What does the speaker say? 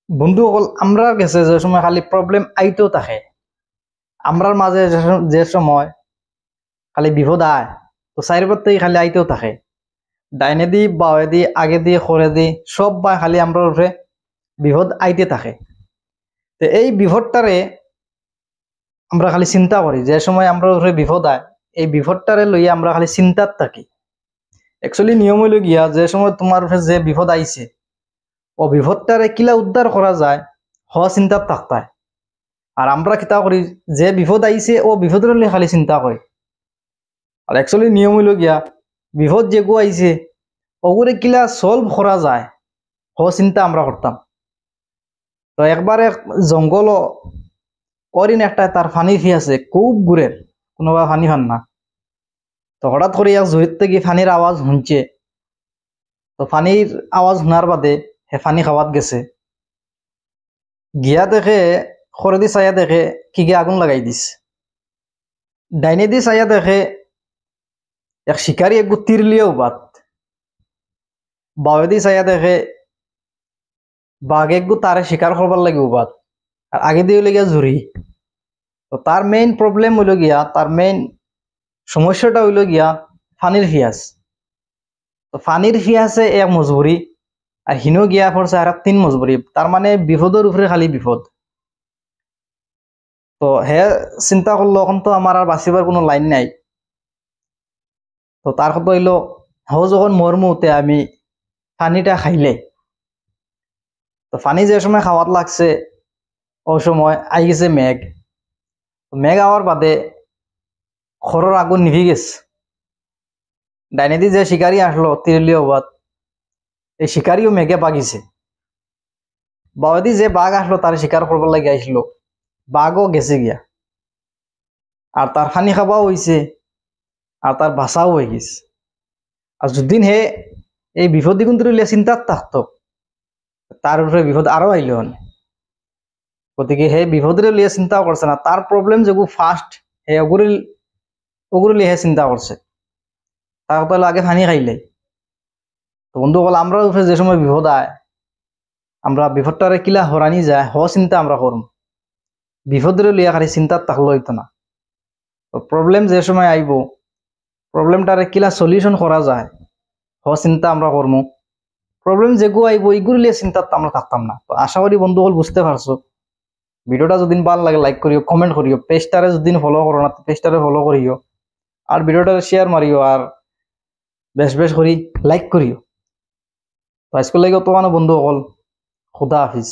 বন্ধুসকল আমরা গেছে যে সময় খালি প্রবলেম আইতেও থাকে আমরার মাঝে যে সময় খালি বিপদ আয় তো চারিপাতেই খালি আইতেও থাকে ডাইনে দি বাওয়ে দি আগে দি খরে দি সব বা খালি আমরা উঠে বিপদ আইতে থাকে। তো এই বিপদটারে আমরা খালি চিন্তা করি যে সময় আমরা উঠে বিপদ আয় এই বিপদটারে লইয়া আমরা খালি চিন্তাত থাকি। একচুয়ালি নিয়ম হইল গিয়া যে সময় তোমার উঠে যে বিপদ আইছে ও বিপদটারে কিলা উদ্ধার করা যায় হওয়া চিন্তাত থাকতায়। আর আমরা কিতা করি যে বিপদ আইছে ও বিপদের লইয়া খালি চিন্তা করি। আর একচুয়ালি নিয়ম হইল গিয়া বিপদ যেগু আইছে ওগুলো কিলা সলভ করা যায় হওয়া চিন্তা আমরা করতাম। তো একবার এক জঙ্গল অরিন একটা তার ফানি ফি আছে খুব ঘুরের কোনোবা ফানি ফান না। তো হঠাৎ করে এক জহির থেকে ফানির আওয়াজ শুনছে। তো ফানির আওয়াজ শোনার বাদে হে ফানি খাওয়াত গেছে গিয়া দেখে খরে দি চাইয়া দেখে কি গিয়ে আগুন লাগাই দিস। ডাইনে দি চাইয়া দেখে এক শিকারি এক তীর লিয়েও বাত বাওয়ে দি চাইয়া দেখে বাঘ এক তারে শিকার করবার লাগে বাত আর আগে দিয়ে হইলে গিয়া জুরি। তো তার মেইন প্রবলেম হইল গিয়া তার মেইন সমস্যাটা হইল গিয়া ফানির ফিয়াস। তো ফানির ফিয়াসে এক মজবুরি আর হিনো গিয়া পড়ছে আর 3 মজবুরি, তার মানে বিপদের উপরে খালি বিপদ। তো হে চিন্তা করলো এখন তো আমার আর বাঁচিবার কোনো লাইন নাই। তো তার কথা হইলো হো যখন মরমুতে আমি ফানিটা খাইলে। তো ফানি যে সময় খাওয়াত লাগছে ও সময় আই গেছে মেঘ। মেঘ আওয়ার বাদে খরর আগুন নিভি গেছে। ডাইনেদি যে শিকারি আসলো তিরলিও বাদ এই শিকারিও মেঘে পাগিছে। বাওয়াদি যে বাঘ আসলো তার শিকার করবার লাগে আসলো বাঘও গেছে গিয়া আর তার ফানি খাওয়াও হয়েছে আর তার বাসাও হয়ে গেছে। আর যদিন হে এই বিপদ কিন্তু চিন্তাত থাকতো তার উপরে বিপদ আরো আইল হন। গতিকে হে বিপদের লিয়ে চিন্তা করছে না, তার প্রবলেম যেগু ফার্স্ট হে ওগুলো লিয়ে চিন্তা করছে তার কথা আগে ফানি খাইলে। তো বন্ধু বল আমরা উপরে যে সময় বিপদ আয় আমরা বিপদটারে কিলা হরানি যায় হ চিন্তা আমরা করম, বিপদের লিয়া খালি চিন্তাত থাকলো হইতো না। তো প্রবলেম যে সময় আইব প্রবলেমটারে কিলা সলিউশন করা যায় হ চিন্তা আমরা করমু। প্রবলেম যেগু আইব এইগুলো লিয়ে চিন্তাত আমরা থাকতাম না। তো আশা করি বন্ধু বল বুঝতে পারছো। ভিডিওটা যদি ভালো লাগে লাইক করিও, কমেন্ট করিও, পেজটারে যদি ফলো করো না পেজটারে ফলো করিও আর ভিডিওটা শেয়ার মারিও আর বেশ বেশ করি লাইক করিও। তো আজকে লাগে তোমার বন্ধু সকল খুদা হাফিজ।